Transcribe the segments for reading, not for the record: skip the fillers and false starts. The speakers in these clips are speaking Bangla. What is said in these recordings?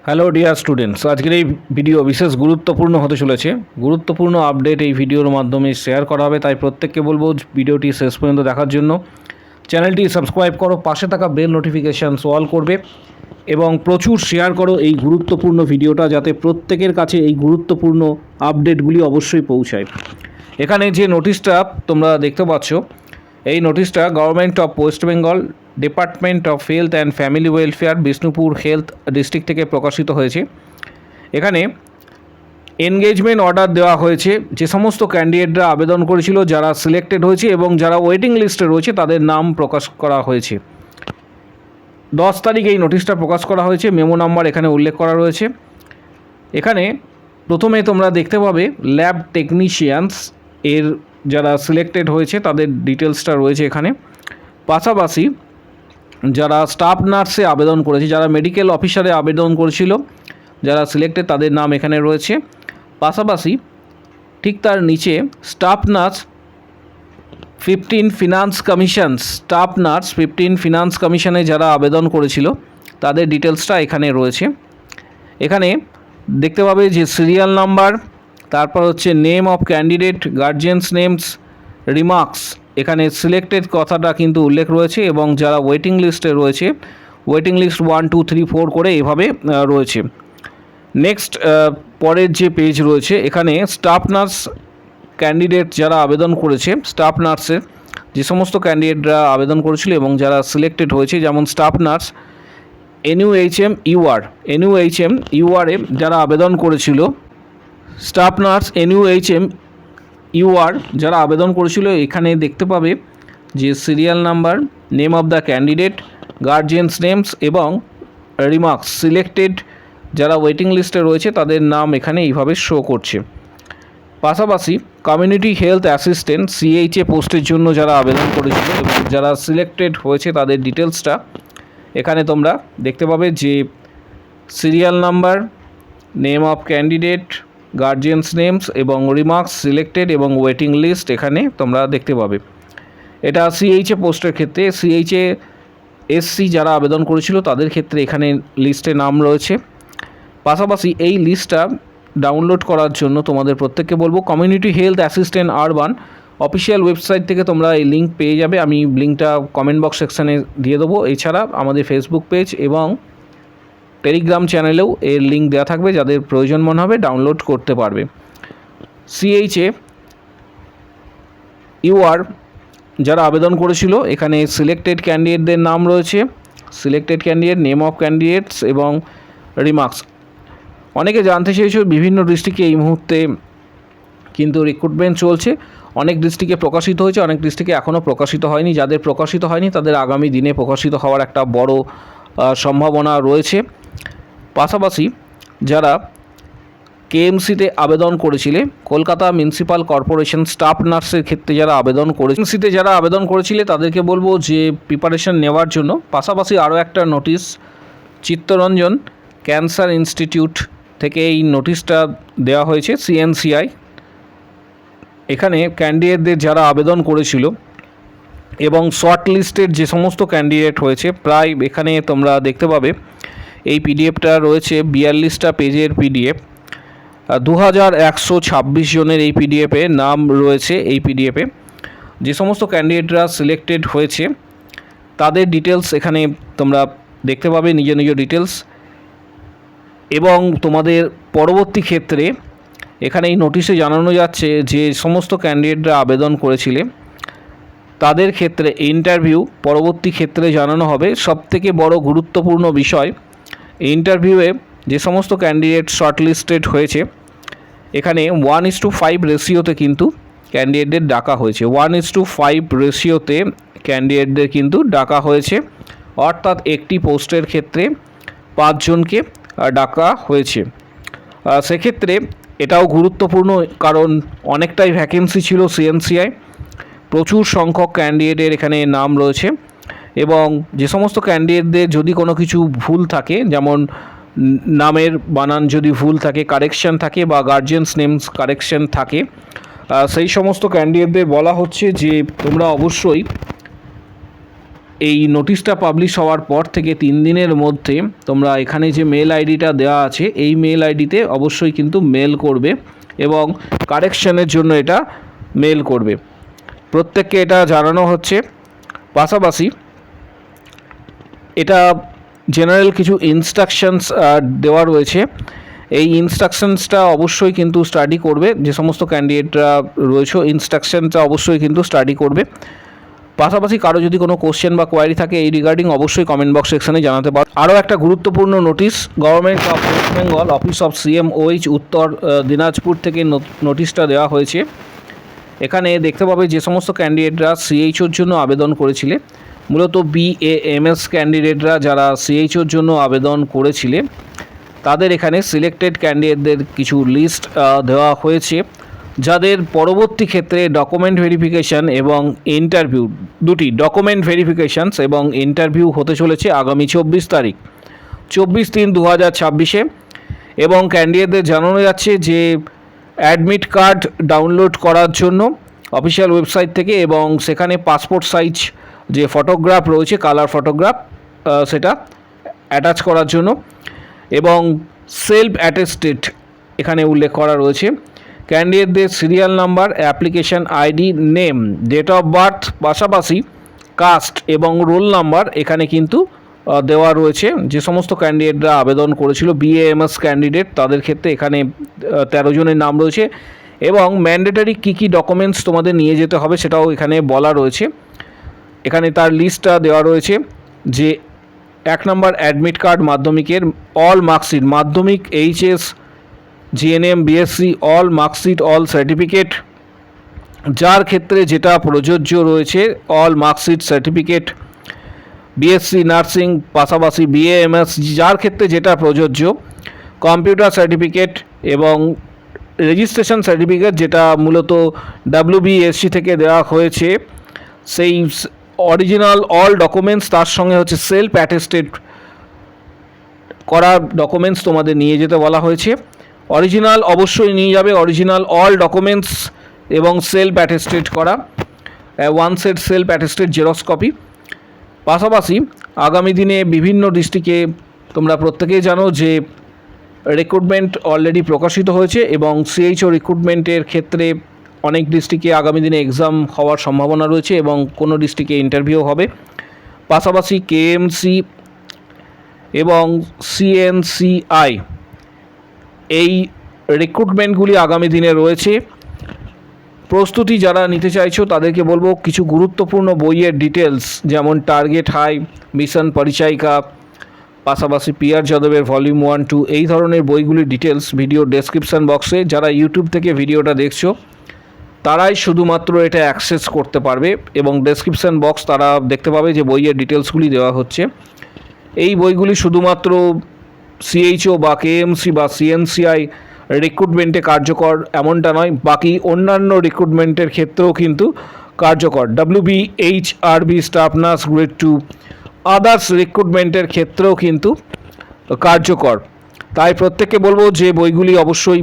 হ্যালো ডিয়ার স্টুডেন্টস, আজকের এই ভিডিও বিশেষ গুরুত্বপূর্ণ হতে চলেছে। গুরুত্বপূর্ণ আপডেট এই ভিডিওর মাধ্যমে শেয়ার করা হবে, তাই প্রত্যেককে বলবো ভিডিওটি শেষ পর্যন্ত দেখার জন্য। চ্যানেলটি সাবস্ক্রাইব করো, পাশে থাকা বেল নোটিফিকেশানস অল করবে এবং প্রচুর শেয়ার করো এই গুরুত্বপূর্ণ ভিডিওটা, যাতে প্রত্যেকের কাছে এই গুরুত্বপূর্ণ আপডেটগুলি অবশ্যই পৌঁছায়। এখানে যে নোটিশটা তোমরা দেখতে পাচ্ছ, এই নোটিশটা government of West Bengal, department of health and family welfare, Bishnupur health district থেকে প্রকাশিত হয়েছে। এখানে এনগেজমেন্ট অর্ডার দেওয়া হয়েছে যে সমস্ত ক্যান্ডিডেটরা আবেদন করেছিল, যারা সিলেক্টেড হয়েছে এবং যারা ওয়েটিং লিস্টে রয়েছে তাদের নাম প্রকাশ করা হয়েছে। 10 তারিখ এই নোটিশটা প্রকাশ করা হয়েছে। মেমো নাম্বার এখানে উল্লেখ করা রয়েছে। এখানে প্রথমে তোমরা দেখতে পাবে ল্যাব টেকনিশিয়ানস এর যারা সিলেক্টেড হয়েছে তাদের ডিটেলসটা রয়েছে এখানে। পাশাপাশি যারা স্টাফ নার্সে আবেদন করেছে, যারা মেডিকেল অফিসারে আবেদন করেছিল, যারা সিলেক্টেড তাদের নাম এখানে রয়েছে। পাশাপাশি ঠিক তার নিচে staff nurse 15 finance commission, staff nurse 15 finance কমিশনে যারা আবেদন করেছিল তাদের ডিটেলসটা এখানে রয়েছে। এখানে দেখতে পাবে যে সিরিয়াল নাম্বার, তারপর হচ্ছে name of candidate, guardians names, remarks, এখানে সিলেক্টেড কথাটা কিন্তু উল্লেখ রয়েছে এবং যারা ওয়েটিং লিস্টে রয়েছে, ওয়েটিং লিস্ট 1, 2, 3, 4 করে এভাবে রয়েছে। নেক্সট পরের যে পেজ রয়েছে, এখানে স্টাফ নার্স ক্যান্ডিডেট যারা আবেদন করেছে, স্টাফ নার্সের যে সমস্ত ক্যান্ডিডেটরা আবেদন করেছিল এবং যারা সিলেক্টেড হয়েছে, যেমন স্টাফ নার্স NUHM UR এ যারা আবেদন করেছিল, স্টাফ নার্স NUHM UR যারা আবেদন করেছিল, এখানে দেখতে পাবে যে serial number, name of the candidate, guardians names এবং রিমার্কস। সিলেক্টেড যারা ওয়েটিং লিস্টে রয়েছে তাদের নাম এখানে এইভাবে শো করছে। পাশাপাশি কমিউনিটি হেলথ অ্যাসিস্ট্যান্ট CHA পোস্টের জন্য যারা আবেদন করেছিল এবং যারা সিলেক্টেড হয়েছে তাদের ডিটেলসটা এখানে তোমরা দেখতে পাবে যে serial number, name of candidate, guardians names এবং রিমার্কস, সিলেক্টেড এবং ওয়েটিং লিস্ট এখানে তোমরা দেখতে পাবে। এটা CHA পোস্টের ক্ষেত্রে। CHA SC যারা আবেদন করেছিল তাদের ক্ষেত্রে এখানে লিস্টে নাম রয়েছে। পাশাপাশি এই লিস্টটা ডাউনলোড করার জন্য তোমাদের প্রত্যেককে বলবো community health assistant urban official website থেকে তোমরা এই লিঙ্ক পেয়ে যাবে। আমি লিঙ্কটা কমেন্ট বক্স সেকশানে দিয়ে দেবো। এছাড়া আমাদের ফেসবুক পেজ এবং টেলিগ্রাম চ্যানেলেও এর লিঙ্ক দেওয়া থাকবে, যাদের প্রয়োজন মনে হবে ডাউনলোড করতে পারবে। CHA UR যারা আবেদন করেছিল, এখানে সিলেক্টেড ক্যান্ডিডেটদের নাম রয়েছে, selected candidate, name of candidates এবং রিমার্কস। অনেকে জানতে চেয়েছে বিভিন্ন ডিস্ট্রিক্টে এই মুহূর্তে কিন্তু রিক্রুটমেন্ট চলছে। অনেক ডিস্ট্রিক্টে প্রকাশিত হয়েছে, অনেক ডিস্ট্রিক্টে এখনও প্রকাশিত হয়নি। যাদের প্রকাশিত হয়নি তাদের আগামী দিনে প্রকাশিত হওয়ার একটা বড় সম্ভাবনা রয়েছে। পাশাপাশি যারা KMCতে আবেদন করেছিলে, কলকাতা মিউনিসিপ্যাল কর্পোরেশন স্টাফ নার্সের ক্ষেত্রে যারা আবেদন করে KMCতে যারা আবেদন করেছিলে তাদেরকে বলবো যে প্রিপারেশন নেওয়ার জন্য। পাশাপাশি আরও একটা নোটিশ চিত্তরঞ্জন ক্যান্সার ইনস্টিটিউট থেকে এই নোটিশটা দেওয়া হয়েছে, CNCI। এখানে ক্যান্ডিডেটদের যারা আবেদন করেছিল এবং শর্ট লিস্টের যে সমস্ত ক্যান্ডিডেট হয়েছে, প্রায় এখানে তোমরা দেখতে পাবে এই PDFটা রয়েছে 42টা পেজের PDF। 2126 জনের এই PDFে নাম রয়েছে। এই PDFে যে সমস্ত ক্যান্ডিডেটরা সিলেক্টেড হয়েছে তাদের ডিটেলস এখানে তোমরা দেখতে পাবে, নিজ নিজ ডিটেলস। এবং তোমাদের পরবর্তী ক্ষেত্রে এখানে এই নোটিশে জানানো যাচ্ছে যে সমস্ত ক্যান্ডিডেটরা আবেদন করেছিলে তাদের ক্ষেত্রে ইন্টারভিউ পরবর্তী ক্ষেত্রে জানানো হবে। সবথেকে বড় গুরুত্বপূর্ণ বিষয়, ইন্টারভিউয়ে যে সমস্ত ক্যান্ডিডেট শর্টলিস্টেড হয়েছে এখানে 1:5 রেশিওতে কিন্তু ক্যান্ডিডেটদের ডাকা হয়েছে। 1:5 রেশিওতে ক্যান্ডিডেটদের কিন্তু ডাকা হয়েছে, অর্থাৎ একটি পোস্টের ক্ষেত্রে 5 জনকে ডাকা হয়েছে। সেক্ষেত্রে এটাও গুরুত্বপূর্ণ, কারণ অনেকটাই ভ্যাকেন্সি ছিল CNCI, প্রচুর সংখ্যক ক্যান্ডিডেটের এখানে নাম রয়েছে। এবং যে সমস্ত ক্যান্ডিডেটদের যদি কোনো কিছু ভুল থাকে, যেমন নামের বানান যদি ভুল থাকে, কারেকশন থাকে, বা গার্জিয়ানস নেমস কারেকশন থাকে, সেই সমস্ত ক্যান্ডিডেটদের বলা হচ্ছে যে তোমরা অবশ্যই এই নোটিশটা পাবলিশ হওয়ার পর থেকে 3 দিনের মধ্যে তোমরা এখানে যে মেল আইডিটা দেওয়া আছে এই মেল আইডিতে অবশ্যই কিন্তু মেল করবে এবং কারেকশনের জন্য এটা মেল করবে। প্রত্যেককে এটা জানানো হচ্ছে। পাশাপাশি এটা জেনারেল কিছু ইনস্ট্রাকশনস দেওয়া রয়েছে। এই ইনস্ট্রাকশনসটা অবশ্যই কিন্তু স্টাডি করবে। যে সমস্ত ক্যান্ডিডেটরা রয়েছে ইনস্ট্রাকশনটা অবশ্যই কিন্তু স্টাডি করবে। পাশাপাশি কারো যদি কোনো কোশ্চেন বা কোয়ারি থাকে এই রিগার্ডিং অবশ্যই কমেন্ট বক্স সেকশনে জানাতে পারো। আরও একটা গুরুত্বপূর্ণ notice government of West Bengal office of CMOH উত্তর দিনাজপুর থেকে নোটিশটা দেওয়া হয়েছে। এখানে দেখতে পাবে যে সমস্ত ক্যান্ডিডেটরা CHOর জন্য আবেদন করেছিলে, মূলত BAMS ক্যান্ডিডেটরা যারা CHOর জন্য আবেদন করেছিলে তাদের এখানে সিলেক্টেড ক্যান্ডিডেটদের কিছু লিস্ট দেওয়া হয়েছে, যাদের পরবর্তী ক্ষেত্রে ডকুমেন্ট ভেরিফিকেশান এবং ইন্টারভিউ দুটি ডকুমেন্ট ভেরিফিকেশানস এবং ইন্টারভিউ হতে চলেছে আগামী 24 তারিখ 24/3/2026 এবং ক্যান্ডিডেটদের জানানো যাচ্ছে যে অ্যাডমিট কার্ড ডাউনলোড করার জন্য অফিসিয়াল ওয়েবসাইট থেকে এবং সেখানে পাসপোর্ট সাইজ যে ফটোগ্রাফ রয়েছে কালার ফটোগ্রাফ সেটা অ্যাটাচ করার জন্য এবং সেলফ অ্যাটেস্টেড এখানে উল্লেখ করা রয়েছে। ক্যান্ডিডেটদের serial number, application ID, name, date of birth, পাশাপাশি কাস্ট এবং রোল নাম্বার এখানে কিন্তু দেওয়া রয়েছে। যে সমস্ত ক্যান্ডিডেটরা আবেদন করেছিল BAMS ক্যান্ডিডেট তাদের ক্ষেত্রে এখানে 13 জনের নাম রয়েছে এবং ম্যান্ডেটারি কী কী ডকুমেন্টস তোমাদের নিয়ে যেতে হবে সেটাও এখানে বলা রয়েছে। এখানে তার লিস্টটা দেওয়া রয়েছে যে 1 নম্বর অ্যাডমিট কার্ড মাধ্যমিকের অল মার্কশিট, মাধ্যমিক, HS, GNM, BSc all marksheet, all certificate, যার ক্ষেত্রে যেটা প্রযোজ্য রয়েছে all marksheet certificate, BSc nursing, পাশাপাশি BAMS যার ক্ষেত্রে যেটা প্রযোজ্য, কম্পিউটার সার্টিফিকেট এবং রেজিস্ট্রেশন সার্টিফিকেট যেটা মূলত WBSC থেকে দেওয়া হয়েছে সেই অরিজিনাল অল ডকুমেন্টস, তার সঙ্গে হচ্ছে সেলফ অ্যাটেস্টেড করা ডকুমেন্টস তোমাদের নিয়ে যেতে বলা হয়েছে। অরিজিনাল অবশ্যই নিয়ে যাবে, অরিজিনাল অল ডকুমেন্টস এবং সেলফ অ্যাটেস্টেড করা 1 set self attested xerox copy. পাশাপাশি আগামী দিনে বিভিন্ন ডিস্ট্রিক্টে তোমরা প্রত্যেকেই জানো যে রিক্রুটমেন্ট অলরেডি প্রকাশিত হয়েছে এবং CHO রিক্রুটমেন্টের ক্ষেত্রে অনেক ডিস্ট্রিক্টে আগামী দিনে এক্সাম হওয়ার সম্ভাবনা রয়েছে এবং কোনো ডিস্ট্রিক্টে ইন্টারভিউ হবে। পাশাপাশি KMC এবং CNCI এই রিক্রুটমেন্টগুলি আগামী দিনে রয়েছে। প্রস্তুতি যারা নিতে চাইছো তাদেরকে বলবো কিছু গুরুত্বপূর্ণ বইয়ের ডিটেলস যেমন টার্গেট হাই, মিশন পরিচায়িকা, পাশাপাশি PR যাদবের ভলিউম 1-2 এই ধরনের বইগুলির ডিটেলস ভিডিও ডেসক্রিপশান বক্সে, যারা ইউটিউব থেকে ভিডিওটা দেখছো তারাই শুধুমাত্র এটা অ্যাক্সেস করতে পারবে এবং ডেসক্রিপশান বক্স তারা দেখতে পাবে যে বইয়ের ডিটেলসগুলি দেওয়া হচ্ছে। এই বইগুলি শুধুমাত্র CHO বা KMC বা CNCI রিক্রুটমেন্টে কার্যকর এমনটা নয়, বাকি অন্যান্য রিক্রুটমেন্টের ক্ষেত্রেও কিন্তু কার্যকর। WBHRB staff nurse grade 2 others রিক্রুটমেন্টের ক্ষেত্রেও কিন্তু কার্যকর। তাই প্রত্যেককে বলবো যে বইগুলি অবশ্যই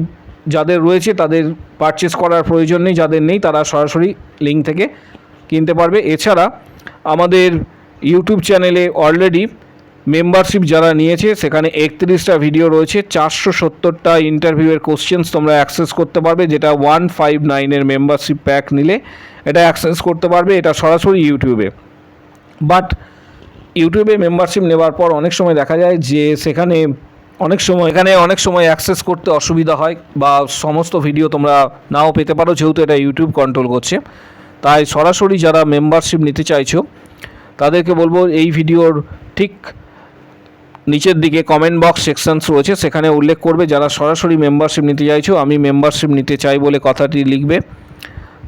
যাদের রয়েছে তাদের পারচেস করার প্রয়োজন নেই, যাদের নেই তারা সরাসরি লিঙ্ক থেকে কিনতে পারবে। এছাড়া আমাদের ইউটিউব চ্যানেলে অলরেডি মেম্বারশিপ যারা নিয়েছে সেখানে 31টা ভিডিও রয়েছে, 470টা ইন্টারভিউয়ের কোশ্চেন্স তোমরা অ্যাক্সেস করতে পারবে, যেটা 159-এর মেম্বারশিপ প্যাক নিলে এটা অ্যাক্সেস করতে পারবে, এটা সরাসরি ইউটিউবে। বাট ইউটিউবে মেম্বারশিপ নেওয়ার পর অনেক সময় দেখা যায় যে সেখানে অনেক সময় অ্যাক্সেস করতে অসুবিধা হয় বা সমস্ত ভিডিও তোমরা নাও পেতে পারো, যেহেতু এটা ইউটিউব কন্ট্রোল করছে। তাই সরাসরি যারা মেম্বারশিপ নিতে চাইছো তাদেরকে বলবো এই ভিডিওর ঠিক নিচের দিকে কমেন্ট বক্স সেকশনস রয়েছে, সেখানে উল্লেখ করবে যারা সরাসরি মেম্বারশিপ নিতে চাইছো আমি মেম্বারশিপ নিতে চাই বলে কথাটি লিখবে।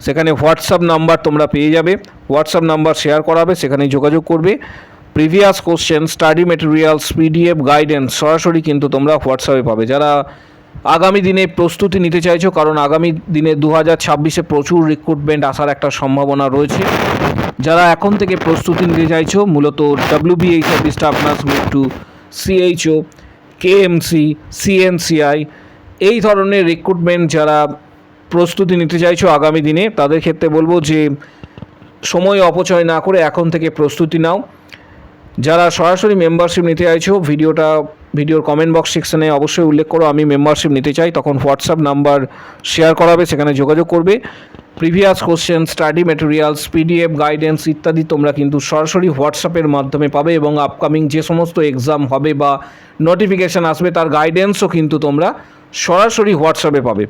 সেখানে হোয়াটসঅ্যাপ নাম্বার তোমরা পেয়ে যাবে, হোয়াটসঅ্যাপ নাম্বার শেয়ার করাবে, সেখানে যোগাযোগ করবে। Previous question, study materials, PDF guidance সরাসরি কিন্তু তোমরা হোয়াটসঅ্যাপে পাবে। যারা আগামী দিনে প্রস্তুতি নিতে চাইছো, কারণ আগামী দিনে 2026-এ প্রচুর রিক্রুটমেন্ট আসার একটা সম্ভাবনা রয়েছে, যারা এখন থেকে প্রস্তুতি নিতে চাইছো মূলত WBHRB staff nurse grade 2, CHO, KMC, CNCI এই ধরনের রিক্রুটমেন্ট যারা প্রস্তুতি নিতে চাইছো আগামী দিনে তাদের ক্ষেত্রে বলবো যে সময় অপচয় না করে এখন থেকে প্রস্তুতি নাও। যারা সরাসরি মেম্বারশিপ নিতে চাইছো ভিডিওর কমেন্ট বক্স সেকশনে অবশ্যই উল্লেখ করো আমি মেম্বারশিপ নিতে চাই, তখন হোয়াটসঅ্যাপ নাম্বার শেয়ার করা হবে, সেখানে যোগাযোগ করবে। Previous question, study materials, PDF guidance ইত্যাদি তোমরা কিন্তু সরাসরি হোয়াটসঅ্যাপের মাধ্যমে পাবে, এবং আপকামিং যে সমস্ত এক্সাম হবে বা নোটিফিকেশান আসবে তার গাইডেন্সও কিন্তু তোমরা সরাসরি হোয়াটসঅ্যাপে পাবে।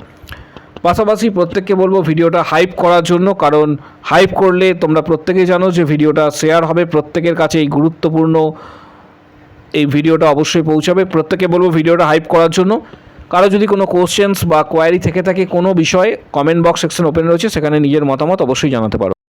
পাশাপাশি প্রত্যেককে বলবো ভিডিওটা হাইপ করার জন্য, কারণ হাইপ করলে তোমরা প্রত্যেকেই জানো যে ভিডিওটা শেয়ার হবে, প্রত্যেকের কাছে এই গুরুত্বপূর্ণ এই ভিডিওটা অবশ্যই পৌঁছাবে। প্রত্যেকে বলবো ভিডিওটা হাইপ করার জন্য। কারো যদি কোনো কোশ্চেন্স বা কোয়ারি থেকে থাকে কোনো বিষয়ে, কমেন্ট বক্স সেকশন ওপেন রয়েছে, সেখানে নিজের মতামত অবশ্যই জানাতে পারো।